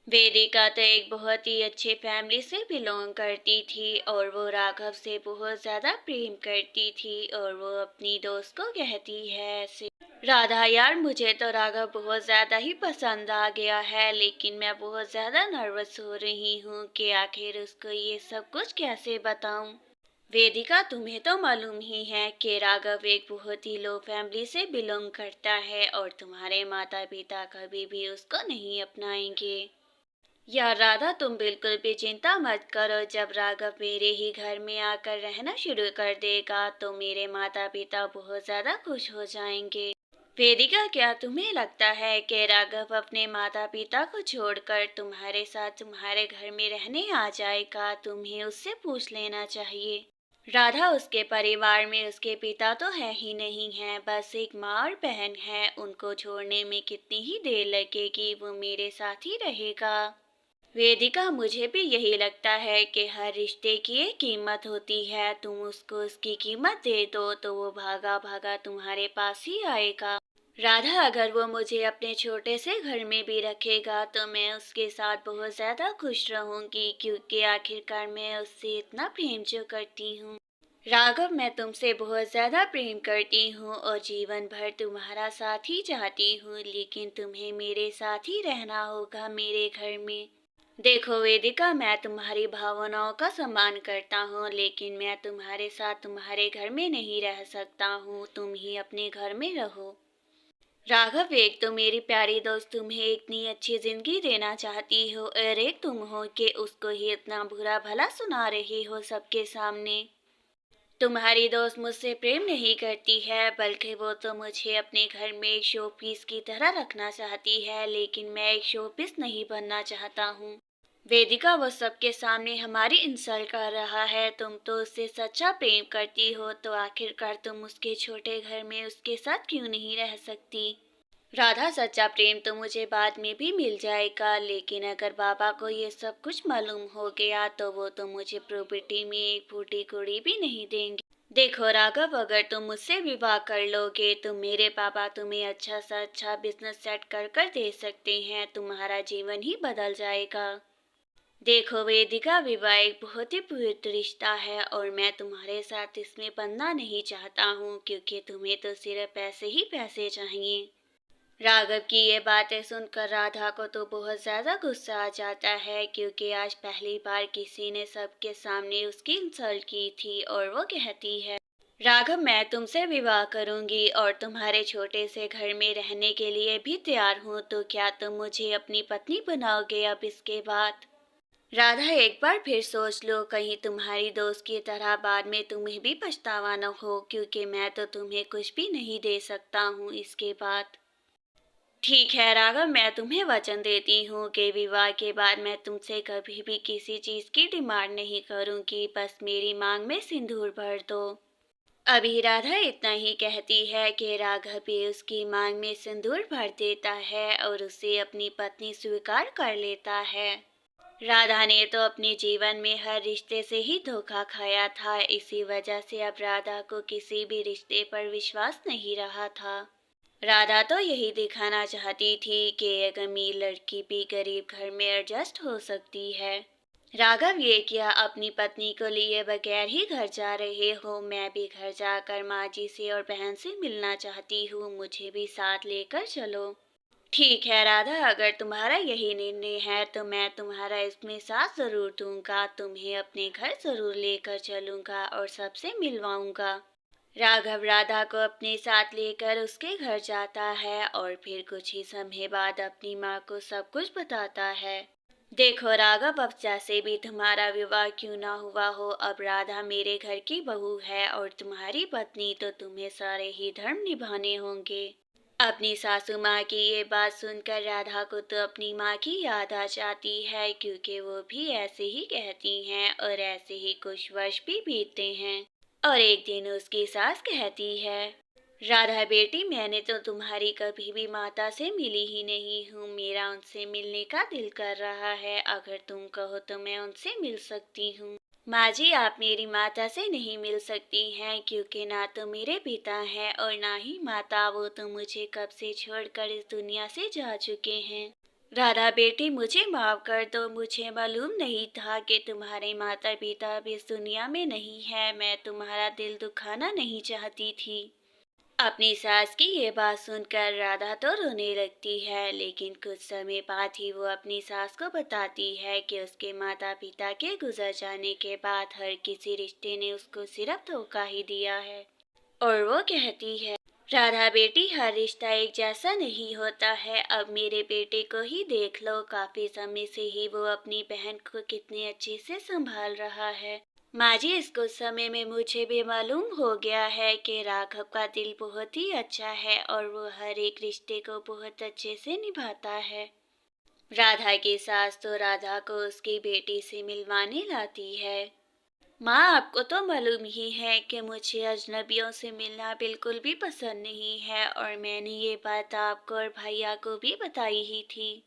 वेदिका तो एक बहुत ही अच्छे फैमिली से बिलोंग करती थी और वो राघव से बहुत ज़्यादा प्रेम करती थी और वो अपनी दोस्त को कहती है ऐसे, राधा यार मुझे तो राघव बहुत ज़्यादा ही पसंद आ गया है, लेकिन मैं बहुत ज़्यादा नर्वस हो रही हूँ कि आखिर उसको ये सब कुछ कैसे बताऊँ। वेदिका तुम्हें तो मालूम ही है कि राघव एक बहुत ही लो फैमिली से बिलोंग करता है और तुम्हारे माता पिता कभी भी उसको नहीं अपनाएंगे। यार राधा तुम बिल्कुल भी चिंता मत करो, जब राघव मेरे ही घर में आकर रहना शुरू कर देगा तो मेरे माता पिता बहुत ज्यादा खुश हो जाएंगे। वेदिका क्या तुम्हें लगता है कि राघव अपने माता पिता को छोड़कर तुम्हारे साथ तुम्हारे घर में रहने आ जाएगा? तुम्हें उससे पूछ लेना चाहिए। राधा उसके परिवार में उसके पिता तो है ही नहीं है, बस एक माँ और बहन है, उनको छोड़ने में कितनी ही देर लगेगी, वो मेरे साथ ही रहेगा। वेदिका मुझे भी यही लगता है कि हर रिश्ते की एक कीमत होती है, तुम उसको उसकी कीमत दे दो तो वो भागा भागा तुम्हारे पास ही आएगा। राधा अगर वो मुझे अपने छोटे से घर में भी रखेगा तो मैं उसके साथ बहुत ज्यादा खुश रहूंगी, क्योंकि आखिरकार मैं उससे इतना प्रेम जो करती हूँ। राघव मैं तुमसे बहुत ज्यादा प्रेम करती हूँ और जीवन भर तुम्हारा साथ ही चाहती हूँ, लेकिन तुम्हें मेरे साथ ही रहना होगा मेरे घर में। देखो वेदिका, मैं तुम्हारी भावनाओं का सम्मान करता हूँ, लेकिन मैं तुम्हारे साथ तुम्हारे घर में नहीं रह सकता हूँ, तुम ही अपने घर में रहो। राघव, एक तो मेरी प्यारी दोस्त तुम्हें इतनी अच्छी जिंदगी देना चाहती हो और एक तुम हो कि उसको ही इतना बुरा भला सुना रही हो सबके सामने। तुम्हारी दोस्त मुझसे प्रेम नहीं करती है, बल्कि वो तो मुझे अपने घर में एक शो पीस की तरह रखना चाहती है, लेकिन मैं एक शो पीस नहीं बनना चाहता हूँ। वेदिका, वो सबके सामने हमारी इंसल्ट कर रहा है, तुम तो उससे सच्चा प्रेम करती हो तो आखिरकार तुम उसके छोटे घर में उसके साथ क्यों नहीं रह सकती। राधा, सच्चा प्रेम तो मुझे बाद में भी मिल जाएगा, लेकिन अगर बाबा को ये सब कुछ मालूम हो गया तो वो तो मुझे प्रॉपर्टी में एक फूटी कुड़ी भी नहीं देंगे। देखो राघव, अगर तुम मुझसे विवाह कर लोगे तो मेरे पापा तुम्हें अच्छा सा अच्छा बिजनेस सेट कर कर दे सकते हैं, तुम्हारा जीवन ही बदल जाएगा। देखो वेदिका, विवाह एक बहुत ही पवित्र रिश्ता है और मैं तुम्हारे साथ इसमें बंधना नहीं चाहता हूँ, क्योंकि तुम्हें तो सिर्फ पैसे ही पैसे चाहिए। राघव की ये बातें सुनकर राधा को तो बहुत ज्यादा गुस्सा आ जाता है, क्योंकि आज पहली बार किसी ने सबके सामने उसकी इंसल्ट की थी और वो कहती है, राघव मैं तुमसे विवाह करूंगी और तुम्हारे छोटे से घर में रहने के लिए भी तैयार हूँ, तो क्या तुम मुझे अपनी पत्नी बनाओगे अब इसके बाद? राधा, एक बार फिर सोच लो, कहीं तुम्हारी दोस्त की तरह बाद में तुम्हें भी पछतावा न हो, क्योंकि मैं तो तुम्हें कुछ भी नहीं दे सकता हूँ इसके बाद। ठीक है राघव, मैं तुम्हें वचन देती हूँ कि विवाह के बाद मैं तुमसे कभी भी किसी चीज की डिमांड नहीं करूंगी, बस मेरी मांग में सिंदूर भर दो। अभी राधा इतना ही कहती है कि राघव भी उसकी मांग में सिंदूर भर देता है और उसे अपनी पत्नी स्वीकार कर लेता है। राधा ने तो अपने जीवन में हर रिश्ते से ही धोखा खाया था, इसी वजह से अब राधा को किसी भी रिश्ते पर विश्वास नहीं रहा था। राधा तो यही दिखाना चाहती थी कि एक अमीर लड़की भी गरीब घर में एडजस्ट हो सकती है। राघव, ये क्या अपनी पत्नी को लिए बगैर ही घर जा रहे हो? मैं भी घर जाकर माँ जी से और बहन से मिलना चाहती हूँ, मुझे भी साथ लेकर चलो। ठीक है राधा, अगर तुम्हारा यही निर्णय है तो मैं तुम्हारा इसमें साथ जरूर दूंगा, तुम्हें अपने घर जरूर लेकर चलूंगा और सबसे मिलवाऊंगा। राघव राधा को अपने साथ लेकर उसके घर जाता है और फिर कुछ ही समय बाद अपनी माँ को सब कुछ बताता है। देखो राघव, अब जैसे भी तुम्हारा विवाह क्यों ना हुआ हो, अब राधा मेरे घर की बहू है और तुम्हारी पत्नी, तो तुम्हें सारे ही धर्म निभाने होंगे। अपनी सासू माँ की ये बात सुनकर राधा को तो अपनी माँ की याद आ जाती है, क्योंकि वो भी ऐसे ही कहती हैं और ऐसे ही कुछ वर्ष भी बीतते हैं। और एक दिन उसकी सास कहती है, राधा बेटी, मैंने तो तुम्हारी कभी भी माता से मिली ही नहीं हूँ, मेरा उनसे मिलने का दिल कर रहा है, अगर तुम कहो तो मैं उनसे मिल सकती हूँ। माँ जी, आप मेरी माता से नहीं मिल सकती हैं, क्योंकि ना तो मेरे पिता हैं और ना ही माता, वो तो मुझे कब से छोड़कर इस दुनिया से जा चुके हैं। राधा बेटी, मुझे माफ कर दो। मुझे मालूम नहीं था कि तुम्हारे माता पिता अब इस दुनिया में नहीं है। मैं तुम्हारा दिल दुखाना नहीं चाहती थी। अपनी सास की ये बात सुनकर राधा तो रोने लगती है, लेकिन कुछ समय बाद ही वो अपनी सास को बताती है कि उसके माता पिता के गुजर जाने के बाद हर किसी रिश्ते ने उसको सिर्फ धोखा ही दिया है। और वो कहती है, राधा बेटी, हर रिश्ता एक जैसा नहीं होता है। अब मेरे बेटे को ही देख लो, काफी समय से ही वो अपनी बहन को कितने अच्छे से संभाल रहा है। माँ जी, इस कुछ समय में मुझे भी मालूम हो गया है कि राघव का दिल बहुत ही अच्छा है और वो हर एक रिश्ते को बहुत अच्छे से निभाता है। राधा की सास तो राधा को उसकी बेटी से मिलवाने लाती है। माँ, आपको तो मालूम ही है कि मुझे अजनबियों से मिलना बिल्कुल भी पसंद नहीं है और मैंने ये बात आपको और भैया को भी बताई ही थी।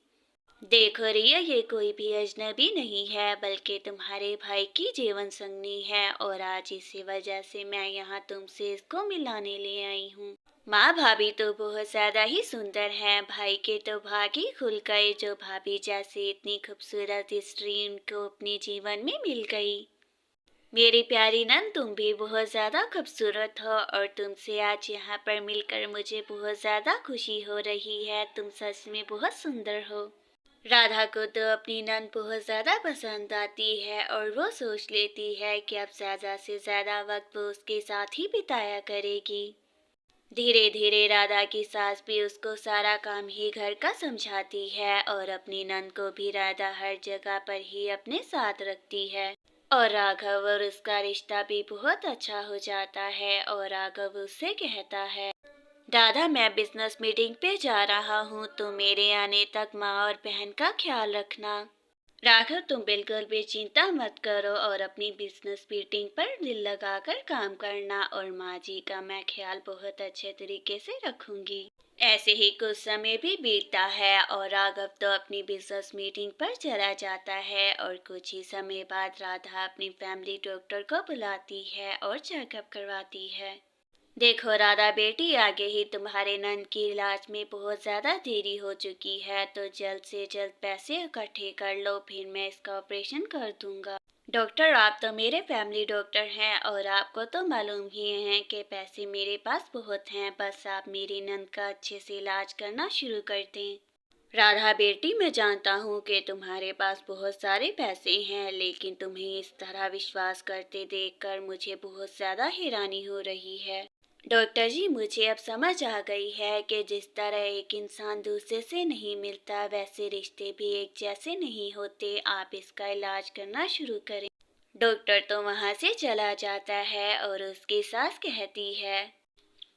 देखो रिया, ये कोई भी अजनबी नहीं है बल्कि तुम्हारे भाई की जीवन संगनी है और आज इसी वजह से मैं यहाँ तुमसे इसको मिलाने ले आई हूँ। माँ, भाभी तो बहुत ज्यादा ही सुंदर हैं। भाई के तो भाग ही खुल गए, जो भाभी जैसी इतनी खूबसूरत स्त्री उनको अपने जीवन में मिल गई। मेरी प्यारी नंद, तुम भी बहुत ज्यादा खूबसूरत हो और तुमसे आज यहाँ पर मिलकर मुझे बहुत ज्यादा खुशी हो रही है। तुम सच में बहुत सुंदर हो। राधा को तो अपनी नंद बहुत ज्यादा पसंद आती है और वो सोच लेती है कि अब ज्यादा से ज्यादा वक्त वो उसके साथ ही बिताया करेगी। धीरे धीरे राधा की सास भी उसको सारा काम ही घर का समझाती है और अपनी नंद को भी राधा हर जगह पर ही अपने साथ रखती है। और राघव और उसका रिश्ता भी बहुत अच्छा हो जाता है और राघव उससे कहता है, दादा, मैं बिजनेस मीटिंग पे जा रहा हूँ, तो मेरे आने तक माँ और बहन का ख्याल रखना। राघव, तुम बिल्कुल भी चिंता मत करो और अपनी बिजनेस मीटिंग पर दिल लगाकर काम करना और माँ जी का मैं ख्याल बहुत अच्छे तरीके से रखूंगी। ऐसे ही कुछ समय भी बीतता है और राघव तो अपनी बिजनेस मीटिंग पर चला जाता है और कुछ ही समय बाद राधा अपनी फैमिली डॉक्टर को बुलाती है और चेकअप करवाती है। देखो राधा बेटी, आगे ही तुम्हारे नंद की इलाज में बहुत ज्यादा देरी हो चुकी है, तो जल्द से जल्द पैसे इकट्ठे कर लो, फिर मैं इसका ऑपरेशन कर दूंगा। डॉक्टर, आप तो मेरे फैमिली डॉक्टर हैं और आपको तो मालूम ही है कि पैसे मेरे पास बहुत हैं। बस आप मेरी नंद का अच्छे से इलाज करना शुरू कर दें। राधा बेटी, मैं जानता हूँ कि तुम्हारे पास बहुत सारे पैसे हैं, लेकिन तुम्हें इस तरह विश्वास करते देखकर मुझे बहुत ज्यादा हैरानी हो रही है। डॉक्टर जी, मुझे अब समझ आ गई है कि जिस तरह एक इंसान दूसरे से नहीं मिलता, वैसे रिश्ते भी एक जैसे नहीं होते। आप इसका इलाज करना शुरू करें। डॉक्टर तो वहाँ से चला जाता है और उसकी सास कहती है,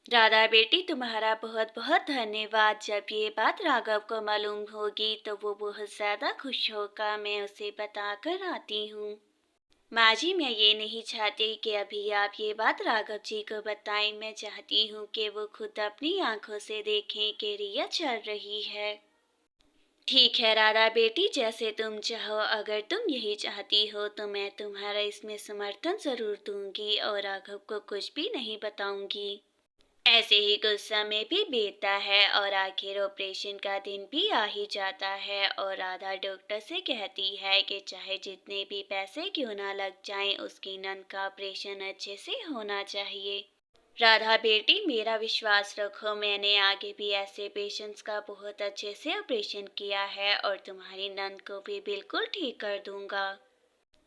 राधा बेटी, तुम्हारा बहुत बहुत धन्यवाद। जब ये बात राघव को मालूम होगी तो वो बहुत ज्यादा खुश होगा। मैं उसे बता कर आती हूँ। माँ जी, मैं ये नहीं चाहती कि अभी आप ये बात राघव जी को बताएं। मैं चाहती हूँ कि वो खुद अपनी आंखों से देखें कि रिया चल रही है। ठीक है राधा बेटी, जैसे तुम चाहो। अगर तुम यही चाहती हो तो मैं तुम्हारा इसमें समर्थन जरूर दूंगी और राघव को कुछ भी नहीं बताऊंगी। ऐसे ही कुछ समय भी बीतता है और आखिर ऑपरेशन का दिन भी आ ही जाता है और राधा डॉक्टर से कहती है कि चाहे जितने भी पैसे क्यों ना लग जाएं, उसकी नंद का ऑपरेशन अच्छे से होना चाहिए। राधा बेटी, मेरा विश्वास रखो, मैंने आगे भी ऐसे पेशेंट्स का बहुत अच्छे से ऑपरेशन किया है और तुम्हारी नंद को भी बिल्कुल ठीक कर दूंगा।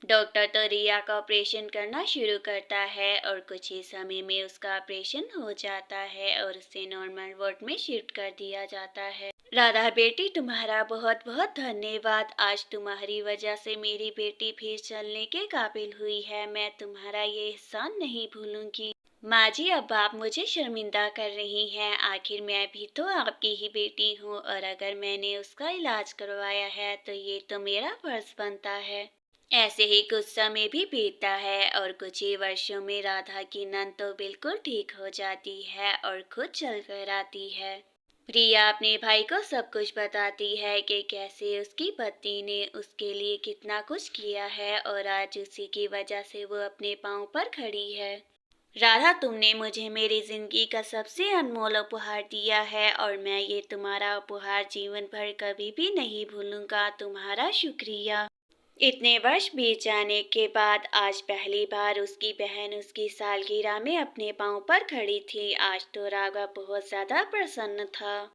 डॉक्टर तो रिया का ऑपरेशन करना शुरू करता है और कुछ ही समय में उसका ऑपरेशन हो जाता है और उसे नॉर्मल वार्ड में शिफ्ट कर दिया जाता है। राधा बेटी, तुम्हारा बहुत बहुत धन्यवाद। आज तुम्हारी वजह से मेरी बेटी फिर चलने के काबिल हुई है। मैं तुम्हारा ये एहसान नहीं भूलूंगी। माँ जी, अब आप मुझे शर्मिंदा कर रही हैं। आखिर मैं भी तो आपकी ही बेटी हूँ और अगर मैंने उसका इलाज करवाया है तो ये तो मेरा फर्ज बनता है। ऐसे ही कुछ समय भी बीतता है और कुछ ही वर्षों में राधा की नंद तो बिल्कुल ठीक हो जाती है और खुद चल कर आती है। प्रिया अपने भाई को सब कुछ बताती है कि कैसे उसकी पत्नी ने उसके लिए कितना कुछ किया है और आज उसी की वजह से वो अपने पाँव पर खड़ी है। राधा, तुमने मुझे मेरी जिंदगी का सबसे अनमोल उपहार दिया है और मैं ये तुम्हारा उपहार जीवन भर कभी भी नहीं भूलूंगा। तुम्हारा शुक्रिया। इतने वर्ष बीत जाने के बाद आज पहली बार उसकी बहन उसकी सालगिरह में अपने पांव पर खड़ी थी। आज तो राघव बहुत ज्यादा प्रसन्न था।